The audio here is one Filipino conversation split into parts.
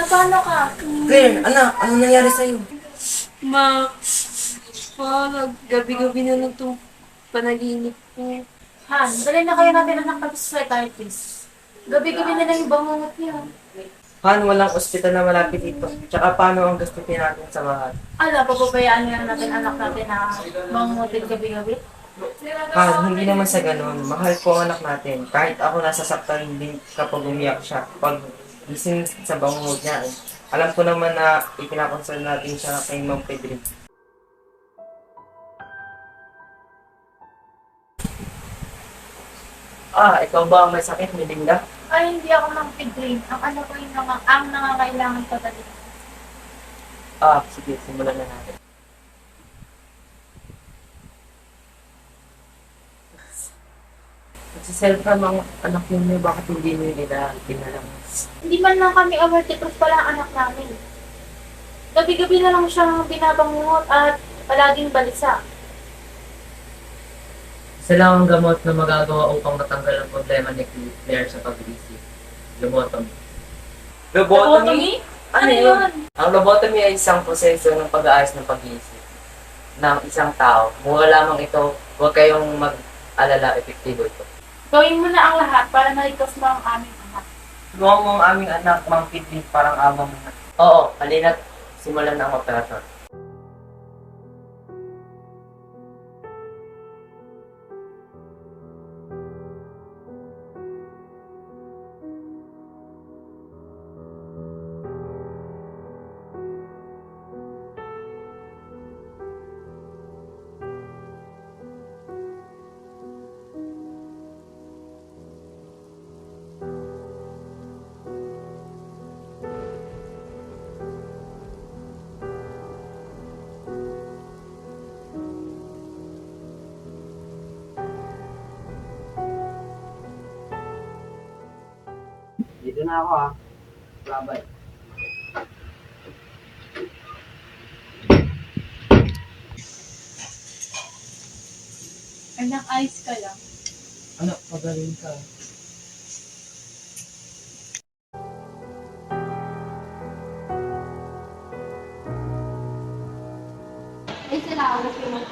paano ka? Claire, anak, anong nangyari sa'yo? Ma, parang gabi-gabi na lang itong panaginip ko. Han, dali na kayo natin anak tapos sa psychiatrist. Gabi-gabi na lang yung bangungot niya. Han, walang ospital na malapit dito. Tsaka paano ang gastusin natin sa bahay? Ala, papabayaan na lang natin anak natin na bangungotin gabi-gabi. Han, hindi naman sa ganun. Mahal ko ang anak natin. Kahit ako nasasaktan din kapag umiyak siya. Pag gising sa bangungot niya, alam ko naman na ipinakonsol natin siya kay Ma'am Pedri. Ikaw ba ang may sakit, Melinda? Ay, hindi ako mang pidrain. Ang ano ko yung ang nangangailangan ko talaga. Sige, simulan na natin. Nagsiselfie ang anak ninyo, bakit hindi nyo nila dinalang? Hindi man lang kami aware proof pala ang anak namin. Gabi-gabi na lang siyang binabangungot at palaging balisa. Isa lang ang gamot na magagawa upang matanggal ang problema ni Claire sa pag-iisip. Lobotomy. Lobotomy? Ano yun? Ang lobotomy ay isang proseso ng pag-aayos ng pag-iisip ng isang tao. Mula lamang ito, huwag kayong mag-alala, epektibo ito. Gawin mo na ang lahat para maligtas mo ang aming anak. Tulungan mo ang aming anak, Mang Pitli, parang ama mo na. Oo, halina't simulan na ang operasyon. Dito na ako Bye-bye. Anak, ayos ka lang. Anak, magaling ka. Ay, salamat naman.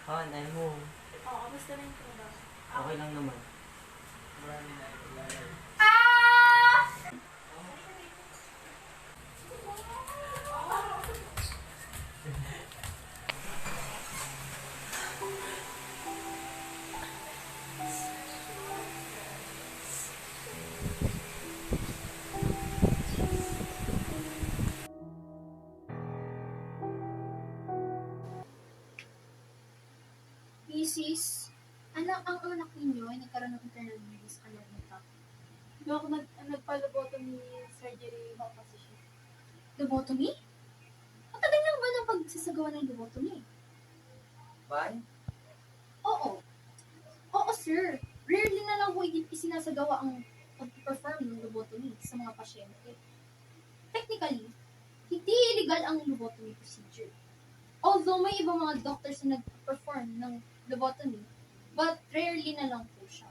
Han, ay mo. Oo, kamusta na yung trabaho? Okay lang naman. Mrs. Anak, ang anak ninyo ay nagkaroon ng internal bleeding sa kanyang utak. Dok, nagpa-lobotomy surgery ho kasi siya. Lobotomy? Matagal lang ba ng pagsasagawa ng lobotomy? Bye? Oo. Oo, sir. Rarely na lang po isinasagawa ang pag-perform ng lobotomy sa mga pasyente. Technically, hindi illegal ang lobotomy procedure. Although may ibang mga doctors na nag-perform ng lobotomy, but rarely na lang po siya.